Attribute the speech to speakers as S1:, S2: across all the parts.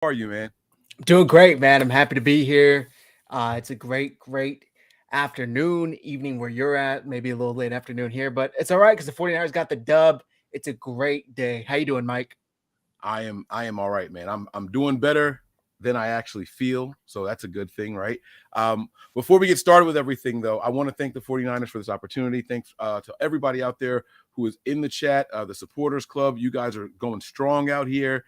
S1: are you, man?
S2: Doing great, man. I'm happy to be here. It's a great afternoon, evening where you're at. Maybe a little late afternoon here, but it's all right because the 49ers got the dub. It's a great day. How you doing, Mike?
S1: I am all right, man. I'm doing better than I actually feel, so that's a good thing, right? Before we get started with everything, though, I want to thank the 49ers for this opportunity. Thanks to everybody out there who is in the chat, the supporters club. You guys are going strong out here.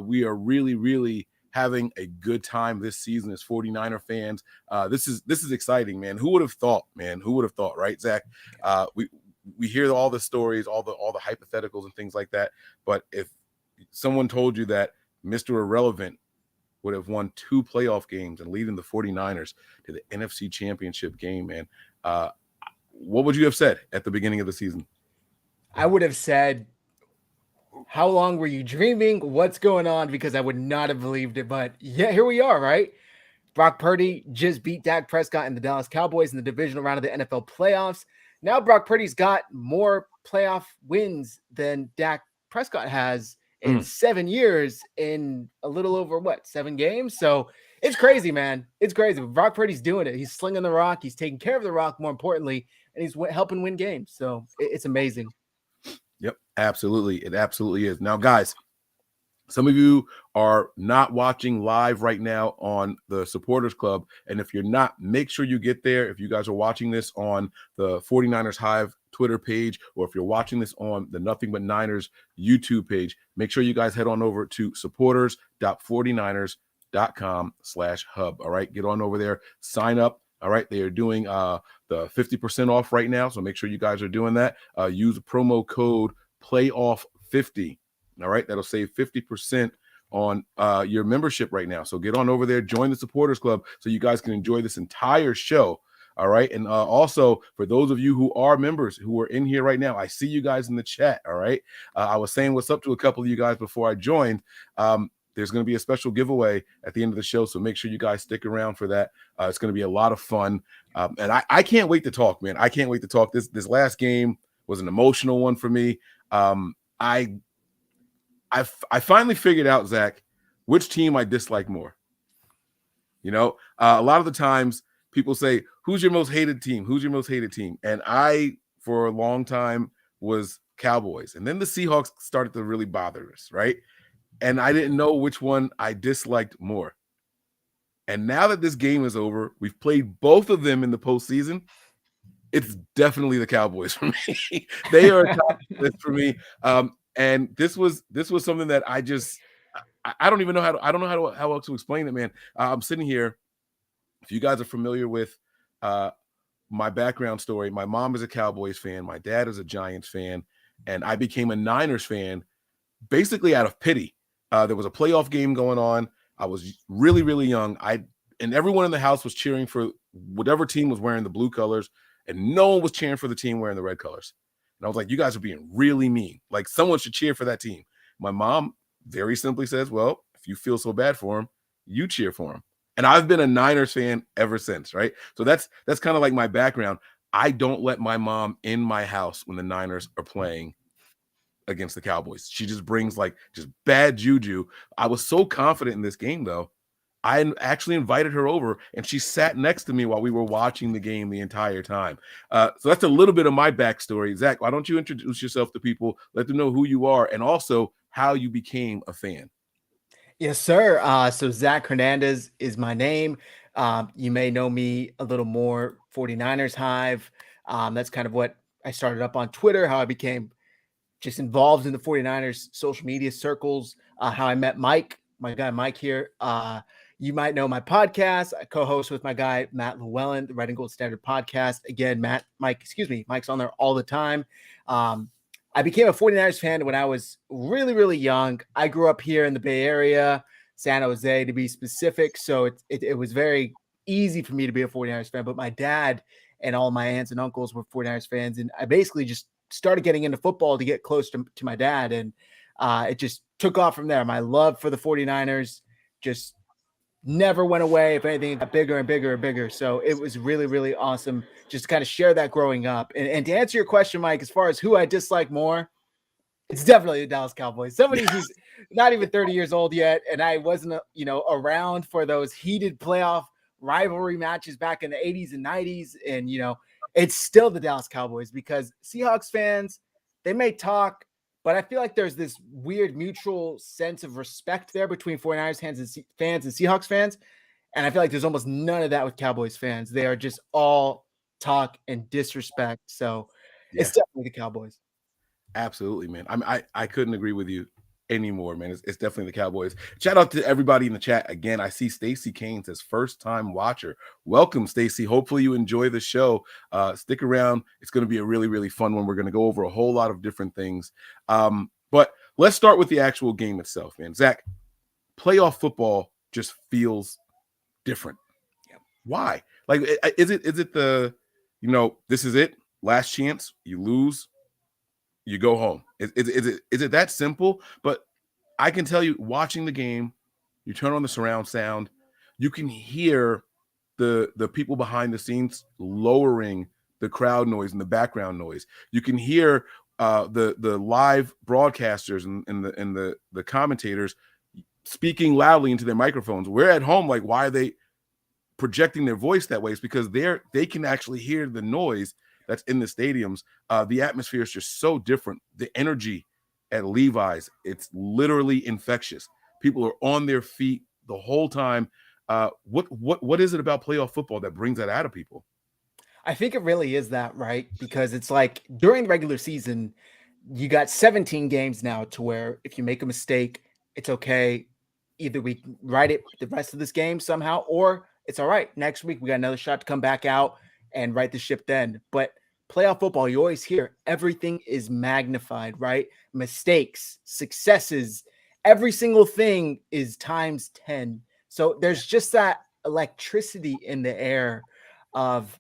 S1: We are really having a good time this season as 49er fans. This is exciting, man. Who would have thought, man? Who would have thought, right, Zach? We hear all the stories, all the hypotheticals and things like that, but if someone told you that Mr. Irrelevant would have won 2 playoff games and leading the 49ers to the NFC Championship game, man, what would you have said at the beginning of the season?
S2: I would have said, "How long were you dreaming? What's going on?" Because I would not have believed it. But yeah, here we are, right? Brock Purdy just beat Dak Prescott and the Dallas Cowboys in the divisional round of the NFL playoffs. Now Brock Purdy's got more playoff wins than Dak Prescott has in 7 years in a little over 7 games. So it's crazy, man. It's crazy. Brock Purdy's doing it. He's slinging the rock. He's taking care of the rock, more importantly, and he's helping win games. So it's amazing.
S1: Yep, absolutely. It absolutely is. Now, guys, some of you are not watching live right now on the Supporters Club. And if you're not, make sure you get there. If you guys are watching this on the 49ers Hive Twitter page, or if you're watching this on the Nothing But Niners YouTube page, make sure you guys head on over to supporters.49ers.com/hub. All right, get on over there, sign up. All right, they are doing the 50% off right now. So make sure you guys are doing that. Use promo code PLAYOFF50. All right, that'll save 50% on your membership right now. So get on over there, join the Supporters Club so you guys can enjoy this entire show. All right, and also for those of you who are members who are in here right now, I see you guys in the chat. All right, I was saying what's up to a couple of you guys before I joined. There's going to be a special giveaway at the end of the show, so make sure you guys stick around for that. It's going to be a lot of fun, and I can't wait to talk, man. I can't wait to talk. This last game was an emotional one for me. I finally figured out, Zach, which team I dislike more. You know, a lot of the times people say, who's your most hated team? Who's your most hated team? And I, for a long time, was Cowboys. And then the Seahawks started to really bother us, right? And I didn't know which one I disliked more. And now that this game is over, we've played both of them in the postseason. It's definitely the Cowboys for me. They are a top list for me. And this was something that I don't even know how else to explain it, man. I'm sitting here. If you guys are familiar with my background story, my mom is a Cowboys fan, my dad is a Giants fan, and I became a Niners fan basically out of pity. There was a playoff game going on. I was really young. And everyone in the house was cheering for whatever team was wearing the blue colors, and no one was cheering for the team wearing the red colors. And I was like, you guys are being really mean. Like, someone should cheer for that team. My mom very simply says, well, if you feel so bad for him, you cheer for him. And I've been a Niners fan ever since, right? So that's kind of like my background. I don't let my mom in my house when the Niners are playing against the Cowboys. She just brings just bad juju. I was so confident in this game, though. I actually invited her over, and she sat next to me while we were watching the game the entire time. So that's a little bit of my backstory. Zach, why don't you introduce yourself to people, let them know who you are, and also how you became a fan?
S2: Yes, sir. So Zach Hernandez is my name. You may know me a little more 49ers Hive. That's kind of what I started up on Twitter, how I became just involved in the 49ers social media circles, how I met Mike, my guy Mike here. You might know my podcast. I co-host with my guy Matt Llewellyn, the Red and Gold Standard podcast. Again, Mike's on there all the time. I became a 49ers fan when I was really young. I grew up here in the Bay Area, San Jose to be specific. So it was very easy for me to be a 49ers fan. But my dad and all my aunts and uncles were 49ers fans. And I basically just started getting into football to get close to my dad. And it just took off from there. My love for the 49ers just never went away. If anything, it got bigger and bigger and bigger. So it was really awesome just to kind of share that growing up. And to answer your question, Mike, as far as who I dislike more, It's definitely the Dallas Cowboys. Somebody who's not even 30 years old yet, and I wasn't, around for those heated playoff rivalry matches back in the 80s and 90s. And, it's still the Dallas Cowboys because Seahawks fans, they may talk, but I feel like there's this weird mutual sense of respect there between 49ers fans and Seahawks fans. And I feel like there's almost none of that with Cowboys fans. They are just all talk and disrespect. So
S1: Yeah.
S2: it's definitely the Cowboys.
S1: Absolutely, man. I couldn't agree with you anymore, man. It's definitely the Cowboys. Shout out to everybody in the chat. Again, I see Stacy Kane says first time watcher. Welcome, Stacy. Hopefully you enjoy the show. Stick around. It's going to be a really, really fun one. We're going to go over a whole lot of different things. But let's start with the actual game itself, man. Zach, playoff football just feels different.
S2: Yep.
S1: Why? Like, is it the, this is it, last chance, you lose, you go home. Is it that simple? But I can tell you, watching the game, you turn on the surround sound, you can hear the people behind the scenes lowering the crowd noise and the background noise. You can hear the live broadcasters and the commentators speaking loudly into their microphones. We're at home, like, why are they projecting their voice that way? It's because they can actually hear the noise that's in the stadiums. The atmosphere is just so different. The energy at Levi's, it's literally infectious. People are on their feet the whole time. What is it about playoff football that brings that out of people?
S2: I think it really is that, right? Because it's like during the regular season, you got 17 games now to where if you make a mistake, it's okay. Either we write it the rest of this game somehow, or it's all right. Next week, we got another shot to come back out and right the ship then. But playoff football, you always hear everything is magnified, right? Mistakes, successes, every single thing is times 10. So there's just that electricity in the air of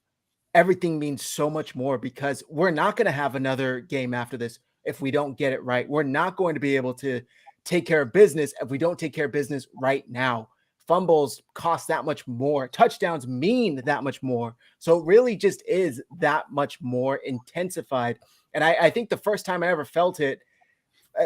S2: everything means so much more because we're not going to have another game after this if we don't get it right. We're not going to be able to take care of business if we don't take care of business right now. Fumbles cost that much more. Touchdowns mean that much more. So it really just is that much more intensified. And I think the first time I ever felt it,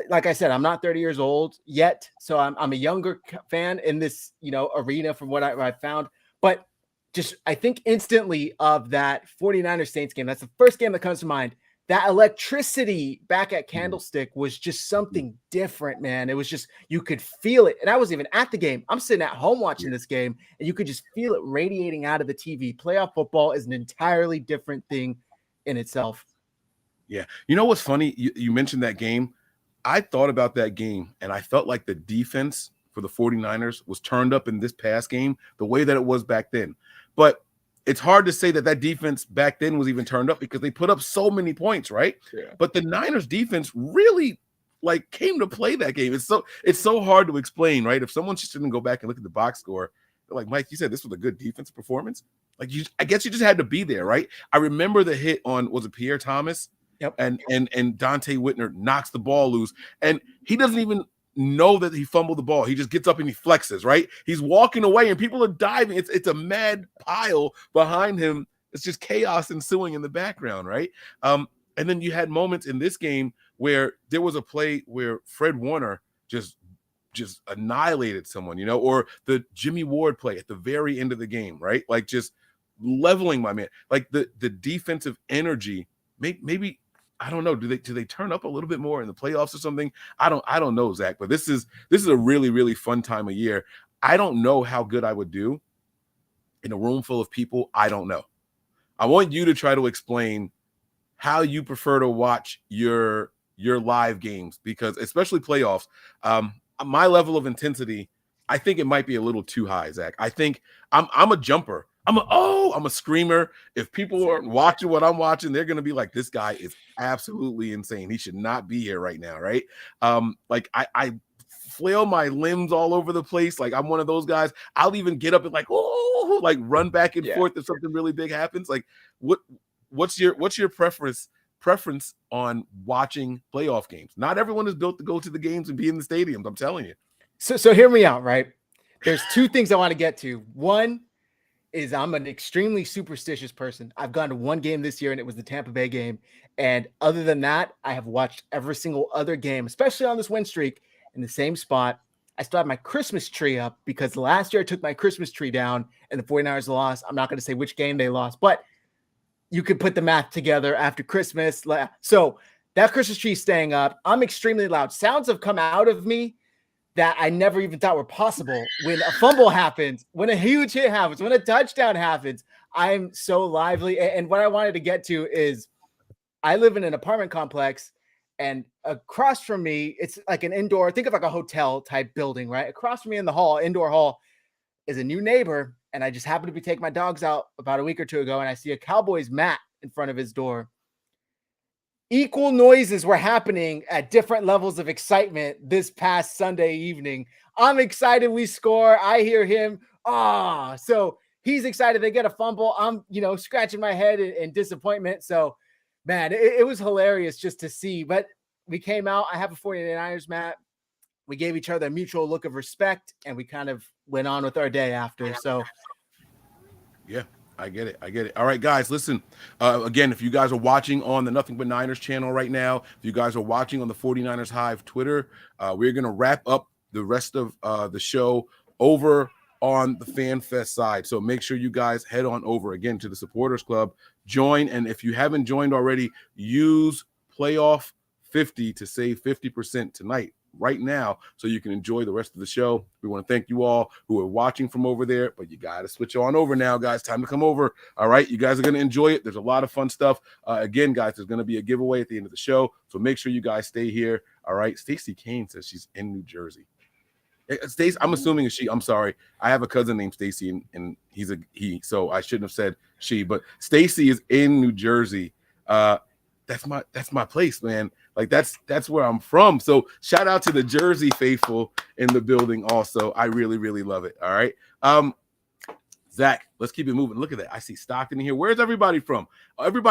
S2: like I said, I'm not 30 years old yet. So I'm a younger fan in this, arena from what I found. But just, I think instantly of that 49ers Saints game. That's the first game that comes to mind. That electricity back at Candlestick was just something different, man. It was just, you could feel it. And I wasn't even at the game. I'm sitting at home watching this game, and you could just feel it radiating out of the TV. Playoff football is an entirely different thing in itself.
S1: Yeah. You know what's funny? You mentioned that game. I thought about that game, and I felt like the defense for the 49ers was turned up in this past game the way that it was back then. But it's hard to say that defense back then was even turned up because they put up so many points, right?
S2: Yeah.
S1: But the Niners defense really came to play that game. It's so hard to explain, right? If someone just didn't go back and look at the box score, they're like, Mike, you said this was a good defensive performance. I guess you just had to be there, right? I remember the hit on, was it Pierre Thomas?
S2: Yep.
S1: And Dante Whitner knocks the ball loose, and he doesn't even know that he fumbled the ball. He just gets up and he flexes, right? He's walking away and people are diving. It's a mad pile behind him. It's just chaos ensuing in the background, right? And then you had moments in this game where there was a play where Fred Warner just annihilated someone, or the Jimmy Ward play at the very end of the game, right? Like just leveling my man. Like the defensive energy, maybe I don't know. Do they turn up a little bit more in the playoffs or something? I don't know, Zach. But this is a really, really fun time of year. I don't know how good I would do in a room full of people. I don't know. I want you to try to explain how you prefer to watch your live games, because especially playoffs, my level of intensity, I think it might be a little too high, Zach. I think I'm a jumper. I'm a screamer. If people aren't watching what I'm watching, they're gonna be like, this guy is absolutely insane. He should not be here right now, right? I flail my limbs all over the place. Like I'm one of those guys. I'll even get up and run back and forth if something really big happens. Like what's your preference on watching playoff games? Not everyone is built to go to the games and be in the stadiums. I'm telling you.
S2: So hear me out, right? There's two things I want to get to. One is I'm an extremely superstitious person. I've gone to one game this year, and it was the Tampa Bay game. And other than that, I have watched every single other game, especially on this win streak, in the same spot. I still have my Christmas tree up because last year I took my Christmas tree down and the 49ers lost. I'm not going to say which game they lost, but you could put the math together after Christmas. So that Christmas tree is staying up. I'm extremely loud. Sounds have come out of me that I never even thought were possible. When a fumble happens, when a huge hit happens, when a touchdown happens, I'm so lively. And what I wanted to get to is I live in an apartment complex, and across from me, it's like an indoor, think of like a hotel type building, right? Across from me in the hall, indoor hall, is a new neighbor. And I just happened to be taking my dogs out about a week or two ago, and I see a Cowboys mat in front of his door. Equal noises were happening at different levels of excitement this past Sunday evening. I'm excited we score. I hear him. So he's excited they get a fumble. I'm, scratching my head in disappointment. So, man, it was hilarious just to see. But we came out. I have a 49ers mat. We gave each other a mutual look of respect, and we kind of went on with our day after. So,
S1: yeah. I get it. All right, guys, listen. Again, if you guys are watching on the Nothing But Niners channel right now, if you guys are watching on the 49ers Hive Twitter, we're going to wrap up the rest of the show over on the Fan Fest side. So make sure you guys head on over, again, to the Supporters Club. Join, and if you haven't joined already, use Playoff 50 to save 50% tonight, right now, so you can enjoy the rest of the show. We want to thank you all who are watching from over there, but you got to switch on over now, guys. Time to come over. All right, you guys are going to enjoy it. There's a lot of fun stuff. Again, guys, there's going to be a giveaway at the end of the show, so make sure you guys stay here. All right, Stacey Kane says she's in New Jersey. Stacey, I'm assuming it's she. I'm sorry. I have a cousin named Stacey, and he's a he, so I shouldn't have said she, but Stacey is in New Jersey. That's my place, man. Like that's where I'm from. So shout out to the Jersey faithful in the building also. I really, really love it. All right. Zach, let's keep it moving. Look at that. I see Stockton here. Where's everybody from? Everybody